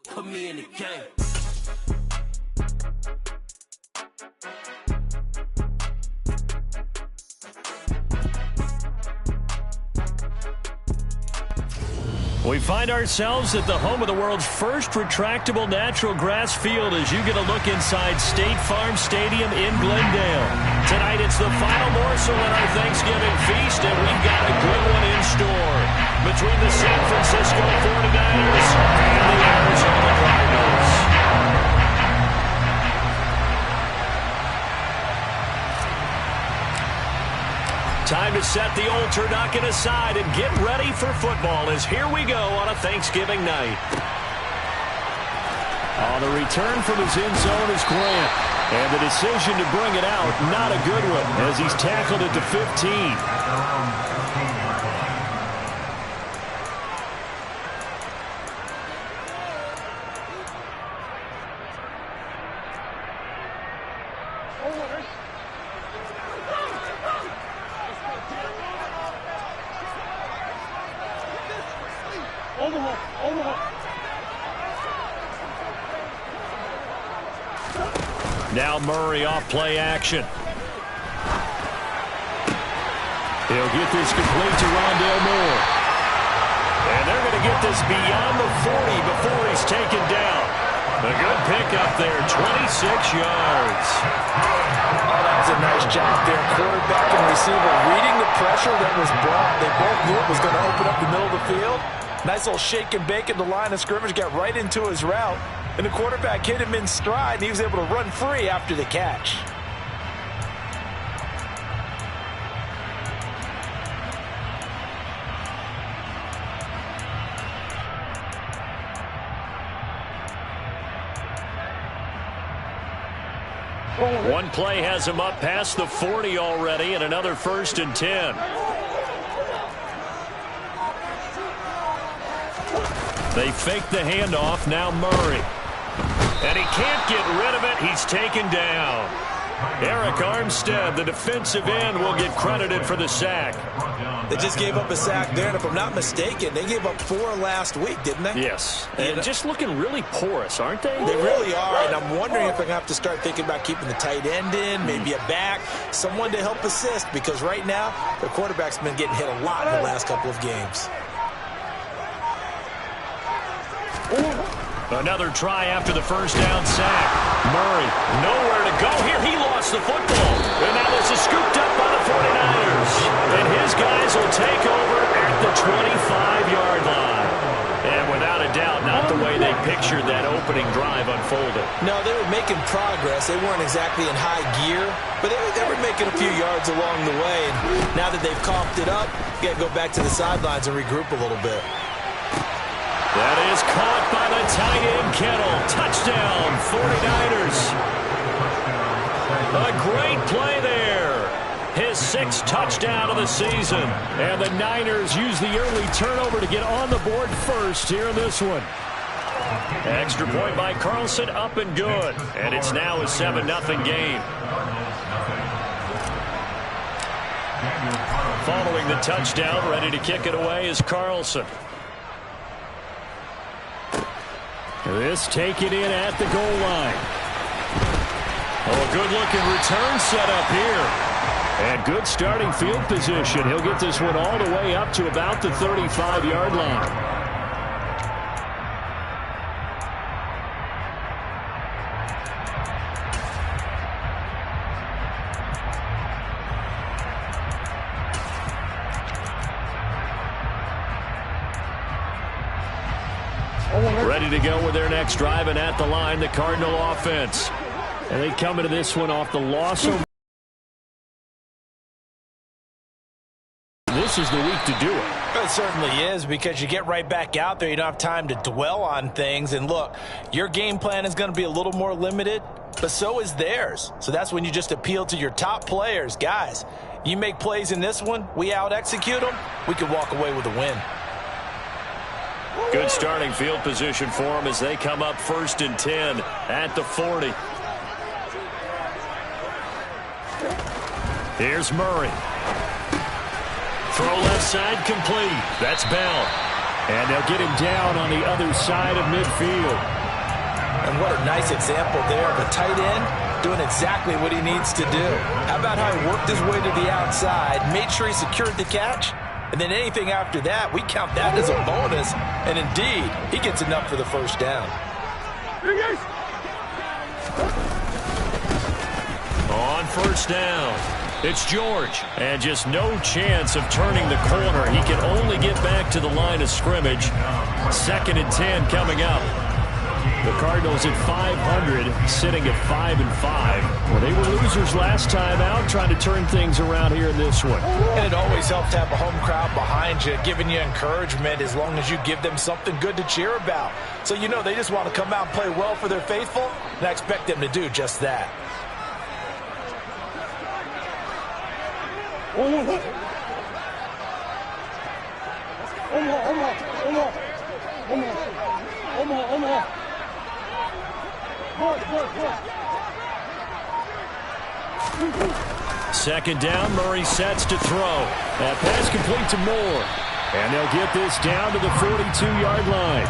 Put me in the game. We find ourselves at the home of the world's first retractable natural grass field as you get a look inside State Farm Stadium in Glendale. Tonight it's the final morsel in our Thanksgiving feast, and we've got a good one in store between the San Francisco 49ers and the Arizona Cardinals. Time to set the old turducken aside and get ready for football as here we go on a Thanksgiving night. On the return from his end zone is Grant. And the decision to bring it out, not a good one, as he's tackled it to 15. Now Murray off play action. He'll get this complete to Rondale Moore. And they're going to get this beyond the 40 before he's taken down. A good pickup there, 26 yards. Oh, that was a nice job there. Quarterback and receiver reading the pressure that was brought. They both knew it was going to open up the middle of the field. Nice little shake and bake at the line of scrimmage, got right into his route. And the quarterback hit him in stride, and he was able to run free after the catch. One play has him up past the 40 already, and another 1st and 10. They fake the handoff, now Murray. And he can't get rid of it. He's taken down. Eric Armstead, the defensive end, will get credited for the sack. They just gave up a sack there, and if I'm not mistaken, they gave up 4 last week, didn't they? Yes. And just looking really porous, aren't they? They really are, and I'm wondering if they're going to have to start thinking about keeping the tight end in, maybe a back, someone to help assist, because right now, their quarterback's been getting hit a lot in the last couple of games. Another try after the first down sack. Murray, nowhere to go here. He lost the football. And now this is scooped up by the 49ers. And his guys will take over at the 25-yard line. And without a doubt, not the way they pictured that opening drive unfolded. No, they were making progress. They weren't exactly in high gear, but they were making a few yards along the way. And now that they've coughed it up, you got to go back to the sidelines and regroup a little bit. That is caught by the tight end, Kettle. Touchdown, 49ers. A great play there. His 6th touchdown of the season. And the Niners use the early turnover to get on the board first here in this one. Extra point by Carlson, up and good. And it's now a 7-0 game. Following the touchdown, ready to kick it away is Carlson. This taken in at the goal line. Oh, a good-looking return set up here. And good starting field position. He'll get this one all the way up to about the 35-yard line. Ready to go with their next drive, and at the line, the Cardinal offense. And they come into this one off the loss of... This is the week to do it. It certainly is, because you get right back out there. You don't have time to dwell on things. And look, your game plan is going to be a little more limited, but so is theirs. So that's when you just appeal to your top players. Guys, you make plays in this one, we out-execute them, we can walk away with a win. Good starting field position for them as they come up 1st and 10 at the 40. Here's Murray. Throw left side complete. That's Bell. And they'll get him down on the other side of midfield. And what a nice example there of a tight end doing exactly what he needs to do. How about how he worked his way to the outside, made sure he secured the catch, and then anything after that, we count that as a bonus. And indeed, he gets enough for the first down. On first down, it's George. And just no chance of turning the corner. He can only get back to the line of scrimmage. 2nd and 10 coming up. The Cardinals at 500, sitting at 5-5. Well, they were losers last time out, trying to turn things around here in this one. And it always helps to have a home crowd behind you, giving you encouragement as long as you give them something good to cheer about. So you know they just want to come out and play well for their faithful, and I expect them to do just that. Second down, Murray sets to throw. That pass complete to Moore. And they'll get this down to the 42-yard line.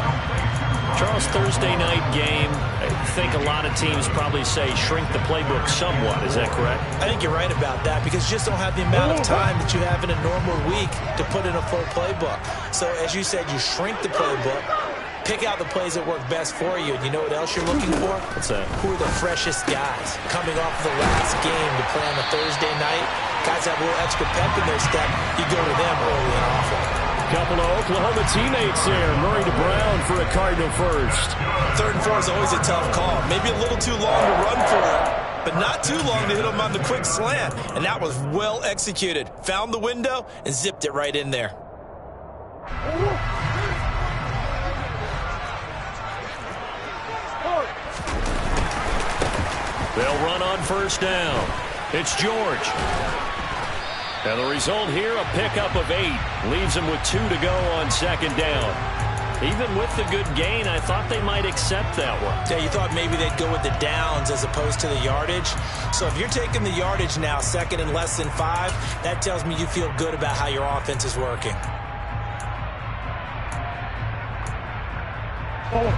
Charles, Thursday night game, I think a lot of teams probably say shrink the playbook somewhat. Is that correct? I think you're right about that because you just don't have the amount of time that you have in a normal week to put in a full playbook. So as you said, you shrink the playbook, pick out the plays that work best for you. And you know what else you're looking for? What's that? Who are the freshest guys coming off the last game to play on a Thursday night? Guys have a little extra pep in their step. You go to them early and often. Couple of Oklahoma teammates there. Murray to Brown for a Cardinal first. 3rd and 4 is always a tough call. Maybe a little too long to run for it, but not too long to hit him on the quick slant. And that was well executed. Found the window and zipped it right in there. They'll run on first down. It's George. And the result here, a pickup of 8. Leaves them with 2 to go on 2nd down. Even with the good gain, I thought they might accept that one. Yeah, you thought maybe they'd go with the downs as opposed to the yardage. So if you're taking the yardage now, 2nd and less than 5, that tells me you feel good about how your offense is working.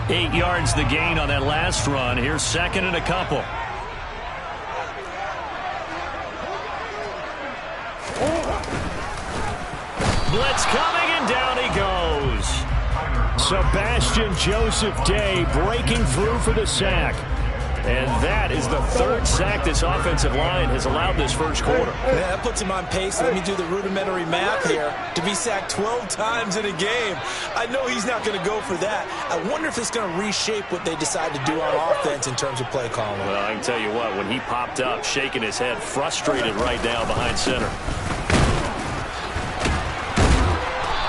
8 yards the gain on that last run. Here's 2nd and a couple. Blitz coming, and down he goes. Sebastian Joseph Day breaking through for the sack. And that is the 3rd sack this offensive line has allowed this first quarter. Yeah, that puts him on pace. Let me do the rudimentary math here. To be sacked 12 times in a game. I know he's not going to go for that. I wonder if it's going to reshape what they decide to do on offense in terms of play calling. Well, I can tell you what, when he popped up, shaking his head, frustrated right now behind center.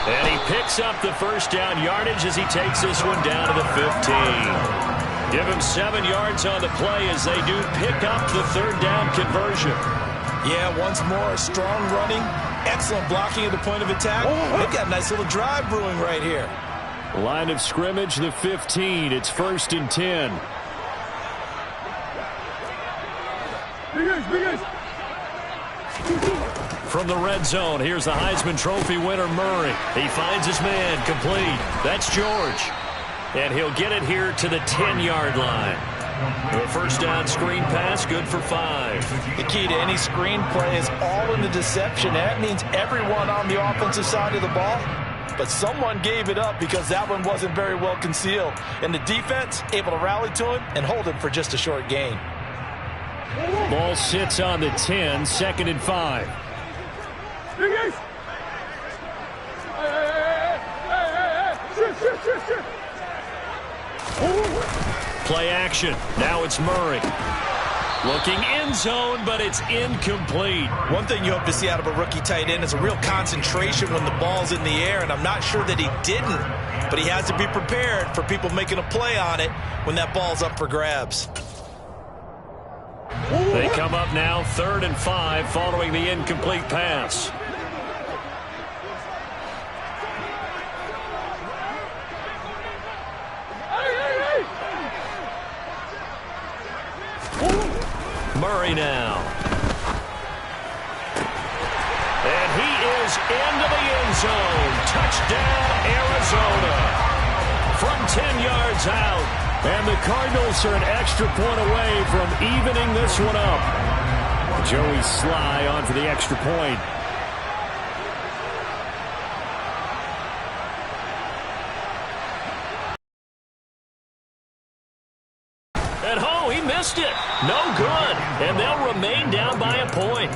And he picks up the first down yardage as he takes this one down to the 15. Give him 7 yards on the play as they do pick up the 3rd down conversion. Yeah, once more, strong running, excellent blocking at the point of attack. They've got a nice little drive brewing right here. Line of scrimmage, the 15. It's 1st and 10. From the red zone, here's the Heisman Trophy winner, Murray. He finds his man, complete. That's George. And he'll get it here to the 10-yard line. The first down screen pass, good for 5. The key to any screen play is all in the deception. That means everyone on the offensive side of the ball. But someone gave it up because that one wasn't very well concealed. And the defense able to rally to him and hold him for just a short gain. Ball sits on the 10, 2nd and 5. Play action. Now it's Murray. Looking end zone, but it's incomplete. One thing you hope to see out of a rookie tight end is a real concentration when the ball's in the air, and I'm not sure that he didn't, but he has to be prepared for people making a play on it when that ball's up for grabs. They come up now 3rd and 5 following the incomplete pass. Murray now. And he is into the end zone. Touchdown, Arizona. From 10 yards out. And the Cardinals are an extra point away from evening this one up. Joey Sly on for the extra point. And oh, he missed it. No good. And they'll remain down by a point.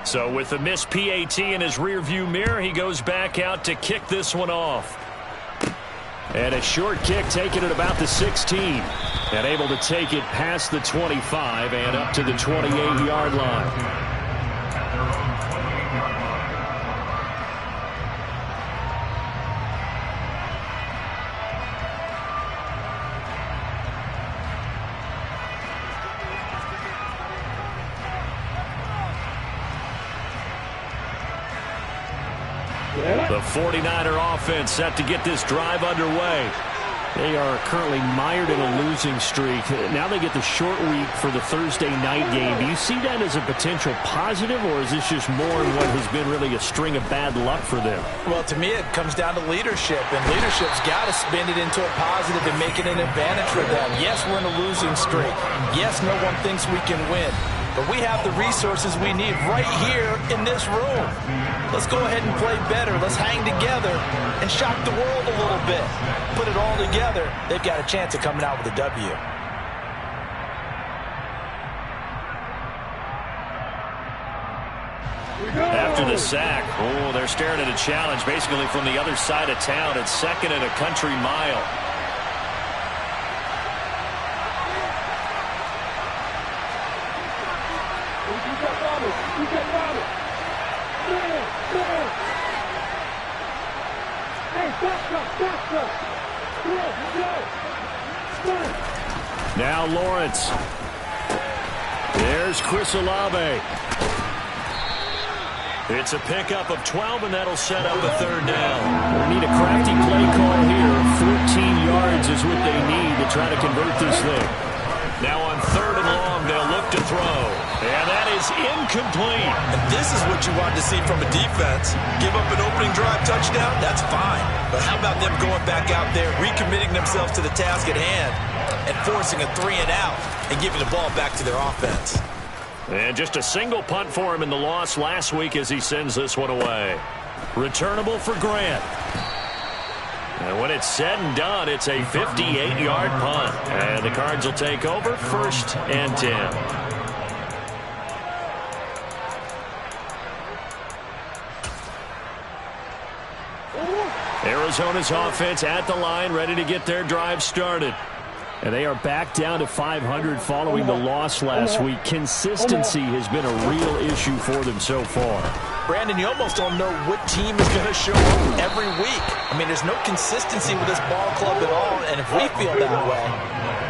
So with the missed PAT in his rearview mirror, he goes back out to kick this one off. And a short kick taken at about the 16. And able to take it past the 25 and up to the 28-yard line. The 49er offense set to get this drive underway. They are currently mired in a losing streak. Now they get the short week for the Thursday night game. Do you see that as a potential positive, or is this just more in what has been really a string of bad luck for them? Well, to me, it comes down to leadership, and leadership's got to spin it into a positive and make it an advantage for them. Yes, we're in a losing streak. Yes, no one thinks we can win. But we have the resources we need right here in this room. Let's go ahead and play better. Let's hang together and shock the world a little bit. Put it all together. They've got a chance of coming out with a W. After the sack, they're staring at a challenge basically from the other side of town. It's second and a country mile. Now Lawrence. There's Chris Olave. It's a pickup of 12, and that'll set up a third down. They need a crafty play call here. 14 yards is what they need to try to convert this thing. Now on third and long, they'll look to throw. And that is incomplete. And this is what you want to see from a defense. Give up an opening drive touchdown, that's fine. But how about them going back out there, recommitting themselves to the task at hand, and forcing a 3 and out, and giving the ball back to their offense. And just a single punt for him in the loss last week as he sends this one away. Returnable for Grant. And when it's said and done, it's a 58-yard punt. And the Cards will take over, 1st and 10. Arizona's offense at the line, ready to get their drive started. And they are back down to 500 following the loss last week. Consistency has been a real issue for them so far. Brandon, you almost don't know what team is going to show up every week. I mean, there's no consistency with this ball club at all, and if we feel that way,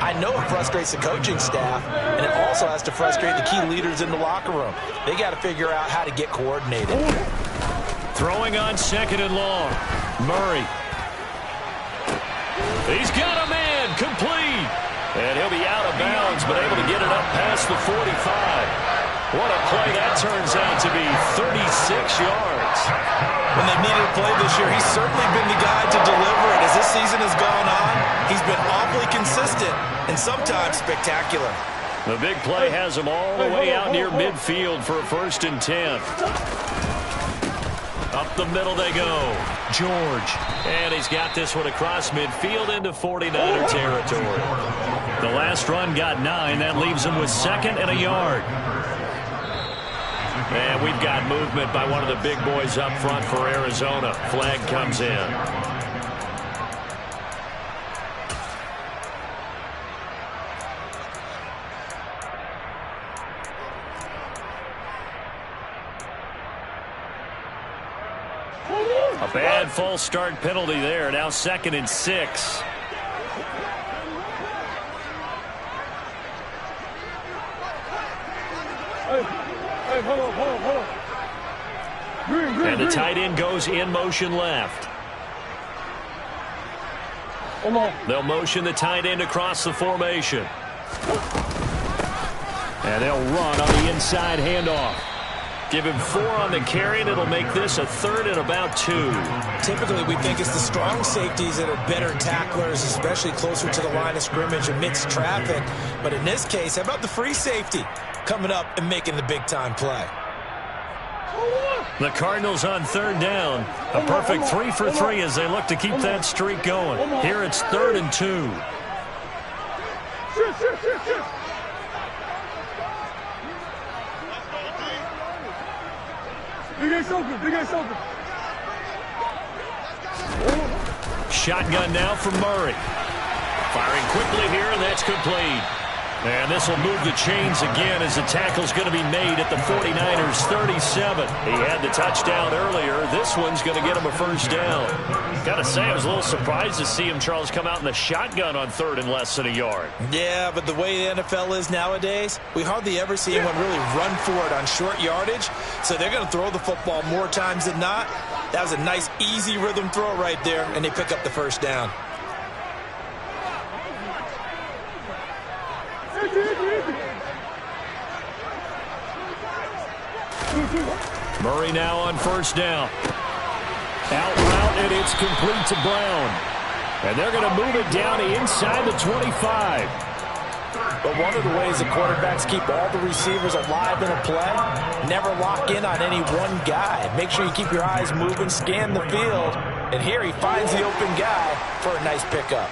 I know it frustrates the coaching staff, and it also has to frustrate the key leaders in the locker room. They got to figure out how to get coordinated. Throwing on second and long. Murray. He's got a man, complete. And he'll be out of bounds, but able to get it up past the 45. What a play that turns out to be, 36 yards. When they've needed a play this year, he's certainly been the guy to deliver it. As this season has gone on, he's been awfully consistent and sometimes spectacular. The big play has him all the way out near midfield for a 1st and 10. Up the middle they go. George. And he's got this one across midfield into 49er territory. The last run got 9. That leaves him with 2nd and a yard. And we've got movement by one of the big boys up front for Arizona. Flag comes in. A bad false start penalty there. Now 2nd and 6. Hey, hold on. And the tight end goes in motion left. They'll motion the tight end across the formation. And they'll run on the inside handoff. Give him 4 on the carry, and it'll make this a 3rd and about 2. Typically, we think it's the strong safeties that are better tacklers, especially closer to the line of scrimmage amidst traffic. But in this case, how about the free safety coming up and making the big-time play? The Cardinals on 3rd down. A perfect 3 for 3 as they look to keep that streak going. Here it's 3rd and 2. Shotgun now from Murray. Firing quickly here, and that's complete. And this will move the chains again as the tackle's going to be made at the 49ers 37. He had the touchdown earlier. This one's going to get him a 1st down. Got to say, I was a little surprised to see him, Charles, come out in the shotgun on 3rd and less than a yard. Yeah, but the way the NFL is nowadays, we hardly ever see anyone really run for it on short yardage. So they're going to throw the football more times than not. That was a nice, easy rhythm throw right there, and they pick up the 1st down. Murray now on 1st down. Out route, and it's complete to Brown. And they're going to move it down inside the 25. But one of the ways the quarterbacks keep all the receivers alive in a play, never lock in on any one guy. Make sure you keep your eyes moving, scan the field. And here he finds the open guy for a nice pickup.